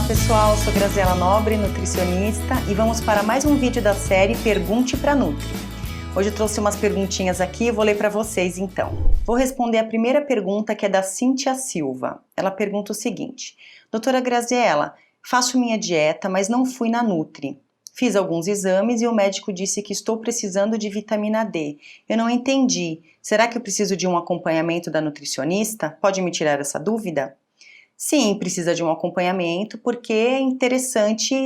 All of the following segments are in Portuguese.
Olá pessoal, sou Graziela Nobre, nutricionista, e vamos para mais um vídeo da série Pergunte pra Nutri. Hoje eu trouxe umas perguntinhas aqui e vou ler para vocês então. Vou responder a primeira pergunta, que é da Cíntia Silva. Ela pergunta o seguinte: Doutora Graziela, faço minha dieta, mas não fui na Nutri. Fiz alguns exames e o médico disse que estou precisando de vitamina D. Eu não entendi. Será que eu preciso de um acompanhamento da nutricionista? Pode me tirar essa dúvida? Sim, precisa de um acompanhamento, porque é interessante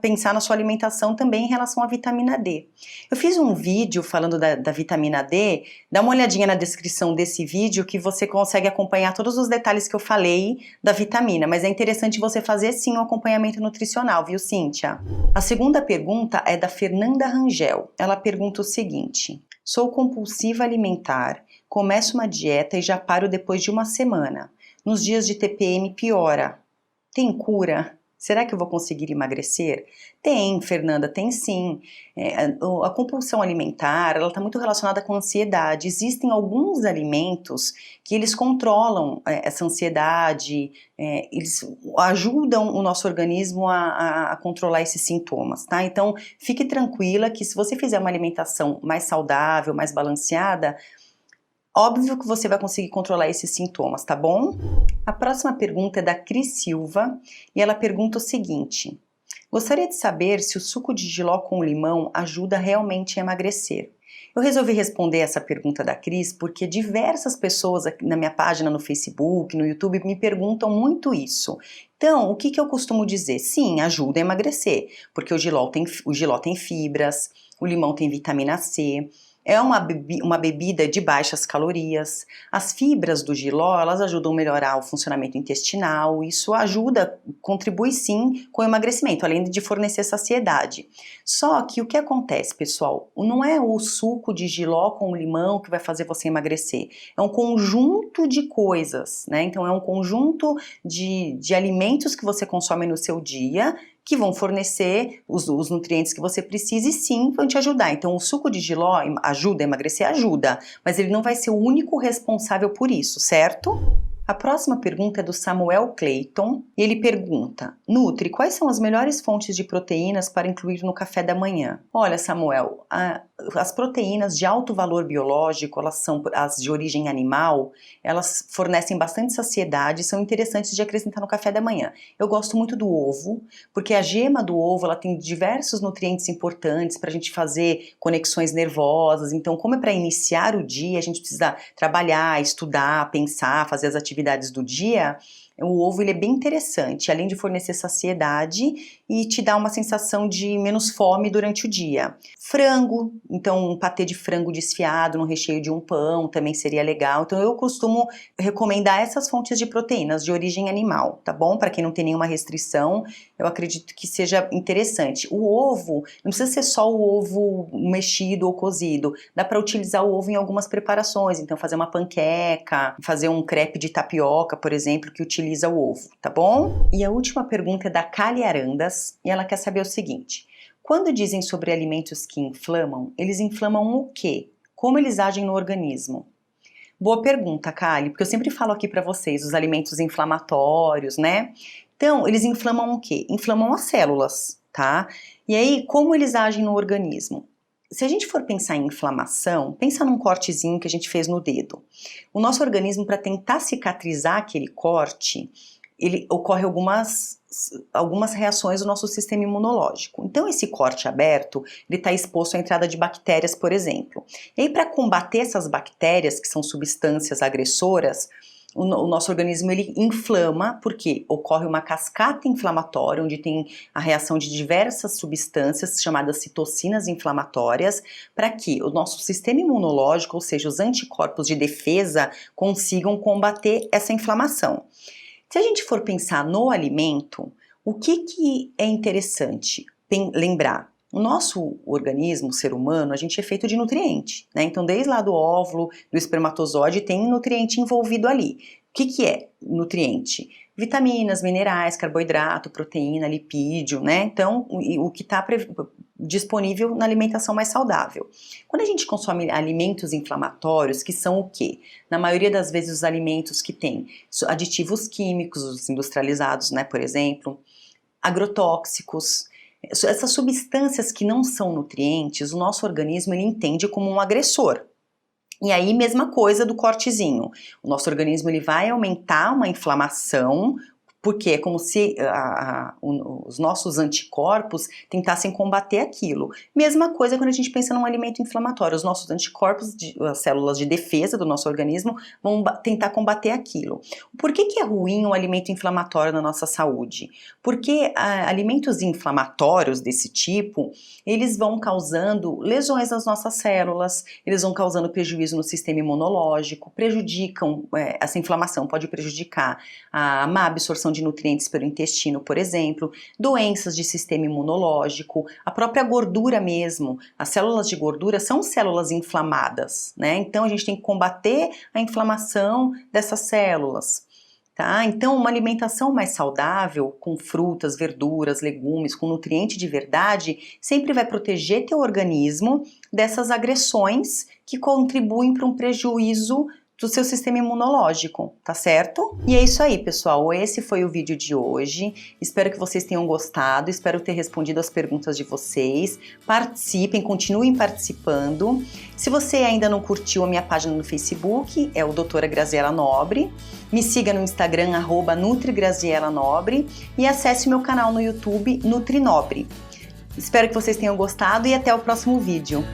pensar na sua alimentação também em relação à vitamina D. Eu fiz um vídeo falando da vitamina D, dá uma olhadinha na descrição desse vídeo que você consegue acompanhar todos os detalhes que eu falei da vitamina, mas é interessante você fazer sim um acompanhamento nutricional, viu, Cíntia? A segunda pergunta é da Fernanda Rangel. Ela pergunta o seguinte: sou compulsiva alimentar, começo uma dieta e já paro depois de uma semana. Nos dias de TPM piora. Tem cura? Será que eu vou conseguir emagrecer? Tem, Fernanda, tem sim. A compulsão alimentar, ela está muito relacionada com a ansiedade. Existem alguns alimentos que eles controlam essa ansiedade, eles ajudam o nosso organismo a controlar esses sintomas, tá? Então, fique tranquila que se você fizer uma alimentação mais saudável, mais balanceada, óbvio que você vai conseguir controlar esses sintomas, tá bom? A próxima pergunta é da Cris Silva e ela pergunta o seguinte: gostaria de saber se o suco de jiló com limão ajuda realmente a emagrecer. Eu resolvi responder essa pergunta da Cris porque diversas pessoas aqui na minha página no Facebook, no YouTube, me perguntam muito isso. Então, o que eu costumo dizer? Sim, ajuda a emagrecer, porque o jiló tem fibras, o limão tem vitamina C. É uma bebida de baixas calorias. As fibras do jiló, elas ajudam a melhorar o funcionamento intestinal. Isso ajuda, contribui sim com o emagrecimento, além de fornecer saciedade. Só que o que acontece, pessoal? Não é o suco de jiló com limão que vai fazer você emagrecer. É um conjunto de coisas, né? Então é um conjunto de alimentos que você consome no seu dia, que vão fornecer os nutrientes que você precisa e sim vão te ajudar. Então o suco de jiló ajuda a emagrecer? Ajuda, mas ele não vai ser o único responsável por isso, certo? A próxima pergunta é do Samuel Clayton e ele pergunta: Nutri, quais são as melhores fontes de proteínas para incluir no café da manhã? Olha, Samuel, as proteínas de alto valor biológico, elas são as de origem animal, elas fornecem bastante saciedade e são interessantes de acrescentar no café da manhã. Eu gosto muito do ovo, porque a gema do ovo ela tem diversos nutrientes importantes para a gente fazer conexões nervosas. Então, como é para iniciar o dia, a gente precisa trabalhar, estudar, pensar, fazer as atividades do dia. O ovo ele é bem interessante, além de fornecer saciedade e te dar uma sensação de menos fome durante o dia. Frango, então um patê de frango desfiado no recheio de um pão também seria legal. Então eu costumo recomendar essas fontes de proteínas de origem animal, tá bom? Para quem não tem nenhuma restrição, eu acredito que seja interessante. O ovo, não precisa ser só o ovo mexido ou cozido, dá para utilizar o ovo em algumas preparações, então fazer uma panqueca, fazer um crepe de tapioca, por exemplo, que utiliza o ovo, tá bom? E a última pergunta é da Kali Arandas, e ela quer saber o seguinte: quando dizem sobre alimentos que inflamam, eles inflamam o quê? Como eles agem no organismo? Boa pergunta, Kali, porque eu sempre falo aqui para vocês, os alimentos inflamatórios, né? Então, eles inflamam o quê? Inflamam as células, tá? E aí, como eles agem no organismo? Se a gente for pensar em inflamação, pensa num cortezinho que a gente fez no dedo. O nosso organismo, para tentar cicatrizar aquele corte, ocorre algumas reações do nosso sistema imunológico. Então, esse corte aberto, ele está exposto à entrada de bactérias, por exemplo. E aí, para combater essas bactérias, que são substâncias agressoras, o nosso organismo ele inflama, porque ocorre uma cascata inflamatória, onde tem a reação de diversas substâncias chamadas citocinas inflamatórias, para que o nosso sistema imunológico, ou seja, os anticorpos de defesa, consigam combater essa inflamação. Se a gente for pensar no alimento, o que é interessante lembrar? O nosso organismo, o ser humano, a gente é feito de nutriente, né? Então, desde lá do óvulo, do espermatozoide, tem nutriente envolvido ali. O que é nutriente? Vitaminas, minerais, carboidrato, proteína, lipídio, né? Então, o que está disponível na alimentação mais saudável. Quando a gente consome alimentos inflamatórios, que são o quê? Na maioria das vezes, os alimentos que têm aditivos químicos, os industrializados, né, por exemplo, agrotóxicos. Essas substâncias que não são nutrientes, o nosso organismo ele entende como um agressor. E aí, mesma coisa do cortezinho. O nosso organismo ele vai aumentar uma inflamação, porque é como se os nossos anticorpos tentassem combater aquilo. Mesma coisa quando a gente pensa num alimento inflamatório. Os nossos anticorpos, as células de defesa do nosso organismo, vão tentar combater aquilo. Por que é ruim um alimento inflamatório na nossa saúde? Porque alimentos inflamatórios desse tipo, eles vão causando lesões nas nossas células, eles vão causando prejuízo no sistema imunológico, prejudicam, essa inflamação pode prejudicar a má absorção de nutrientes pelo intestino, por exemplo, doenças de sistema imunológico, a própria gordura mesmo. As células de gordura são células inflamadas, né? Então a gente tem que combater a inflamação dessas células. Tá? Então, uma alimentação mais saudável, com frutas, verduras, legumes, com nutriente de verdade, sempre vai proteger teu organismo dessas agressões que contribuem para um prejuízo do seu sistema imunológico, tá certo? E é isso aí, pessoal, esse foi o vídeo de hoje, espero que vocês tenham gostado, espero ter respondido as perguntas de vocês, participem, continuem participando. Se você ainda não curtiu a minha página no Facebook, é o Doutora Graziela Nobre, me siga no Instagram, @NutriGrazielaNobre, e acesse o meu canal no YouTube, Nutrinobre. Espero que vocês tenham gostado e até o próximo vídeo.